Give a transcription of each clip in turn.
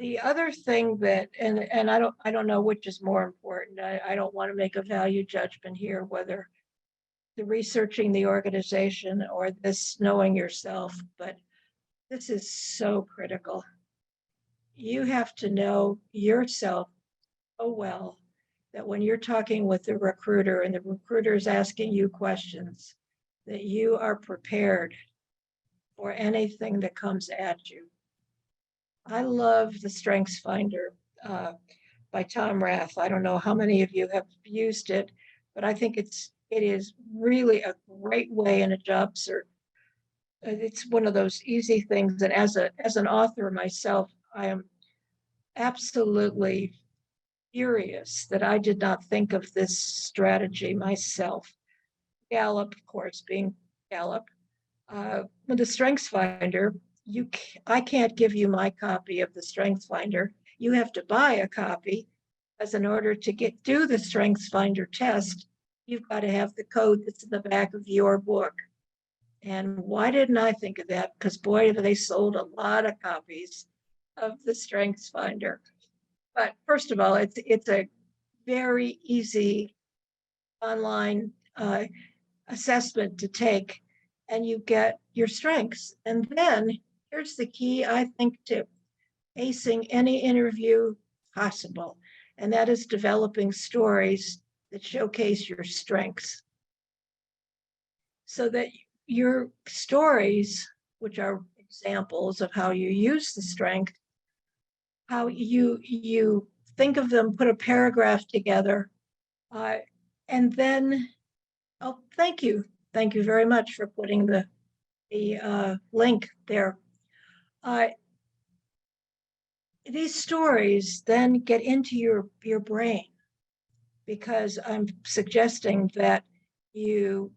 The other thing that, and I don't know which is more important. I don't want to make a value judgment here, whether the researching the organization or this knowing yourself, but this is so critical. You have to know yourself so well that when you're talking with the recruiter and the recruiter is asking you questions, that you are prepared for anything that comes at you. I love the Strengths Finder by Tom Rath. I don't know how many of you have used it, but I think it is really a great way in a job search. It's one of those easy things. And as an author myself, I am absolutely furious that I did not think of this strategy myself. Gallup, of course, being Gallup. With the Strengths Finder, I can't give you my copy of the Strengths Finder. You have to buy a copy, as in order to do the Strengths Finder test, you've got to have the code that's in the back of your book. And why didn't I think of that? Because boy, they sold a lot of copies of the Strengths Finder. But first of all, it's a very easy online assessment to take, and you get your strengths. And then here's the key, I think, to acing any interview possible, and that is developing stories that showcase your strengths. So that your stories, which are examples of how you use the strength, how you think of them, put a paragraph together, and then, oh, thank you very much for putting the link there. These stories then get into your brain, because I'm suggesting that you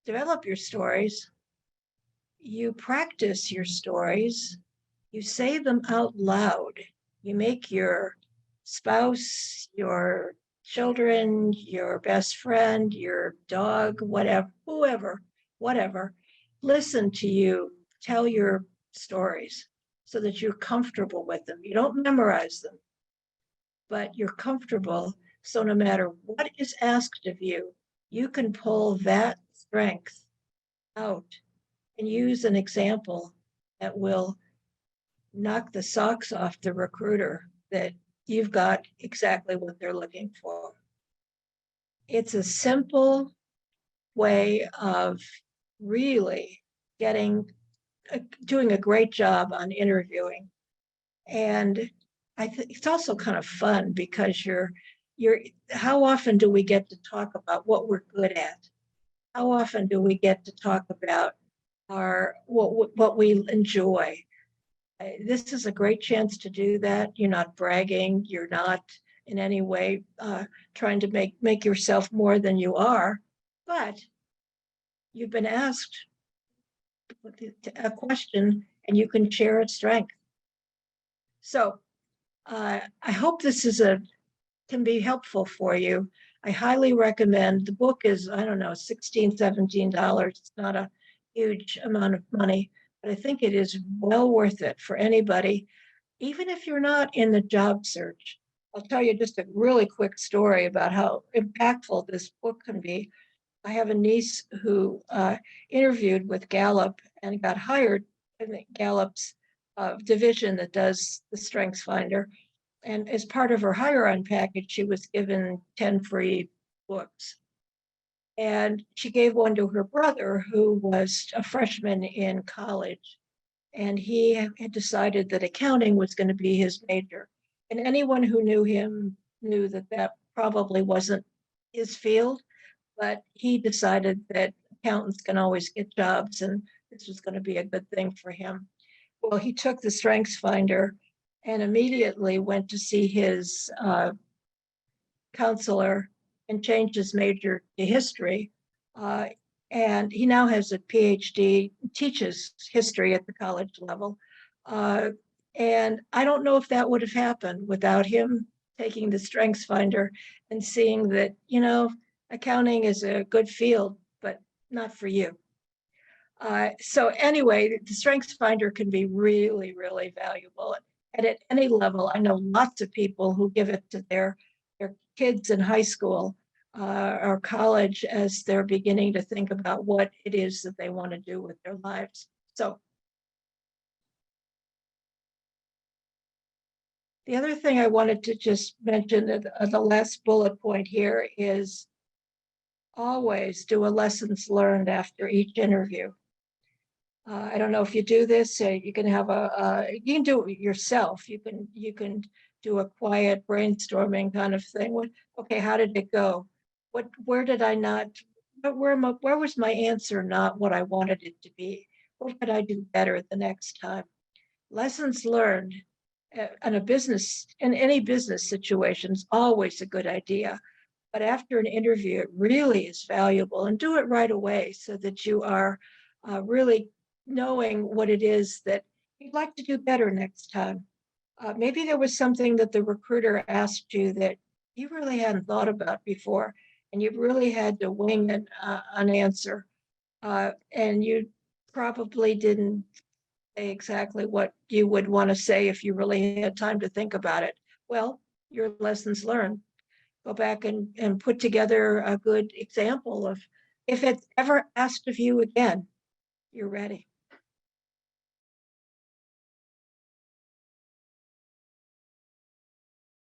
develop your stories, you practice your stories, you say them out loud, you make your spouse, your children, your best friend, your dog, whatever, listen to you tell your stories so that you're comfortable with them. You don't memorize them, but you're comfortable. So no matter what is asked of you, you can pull that strength out and use an example that will knock the socks off the recruiter that you've got exactly what they're looking for. It's a simple way of really doing a great job on interviewing. And I think it's also kind of fun, because how often do we get to talk about what we're good at? How often do we get to talk about what we enjoy? This is a great chance to do that. You're not bragging. You're not in any way trying to make yourself more than you are, but you've been asked a question and you can share its strength. So I hope this can be helpful for you. I highly recommend. The book is, I don't know, $16, $17. It's not a huge amount of money, but I think it is well worth it for anybody, even if you're not in the job search. I'll tell you just a really quick story about how impactful this book can be. I have a niece who interviewed with Gallup and got hired in Gallup's division that does the Strengths Finder. And as part of her hire-on package, she was given 10 free books. And she gave one to her brother, who was a freshman in college. And he had decided that accounting was going to be his major. And anyone who knew him knew that probably wasn't his field, but he decided that accountants can always get jobs, and this was going to be a good thing for him. Well, he took the Strengths Finder and immediately went to see his counselor and changed his major to history. And he now has a PhD, teaches history at the college level. And I don't know if that would have happened without him taking the Strengths Finder and seeing that, accounting is a good field, but not for you. So anyway, the Strengths Finder can be really, really valuable. And at any level, I know lots of people who give it to their kids in high school or college as they're beginning to think about what it is that they want to do with their lives. So the other thing I wanted to just mention at the last bullet point here is always do a lessons learned after each interview. I don't know if you do this. You can have you can do it yourself. You can do a quiet brainstorming kind of thing. Okay, how did it go? Where did I not? Where was my answer not what I wanted it to be? What could I do better the next time? Lessons learned in any business situation is always a good idea. But after an interview, it really is valuable, and do it right away so that you are really knowing what it is that you'd like to do better next time. Maybe there was something that the recruiter asked you that you really hadn't thought about before, and you really had to wing an answer, and you probably didn't say exactly what you would want to say if you really had time to think about it. Well, your lessons learned. Go back and put together a good example of if it's ever asked of you again, you're ready.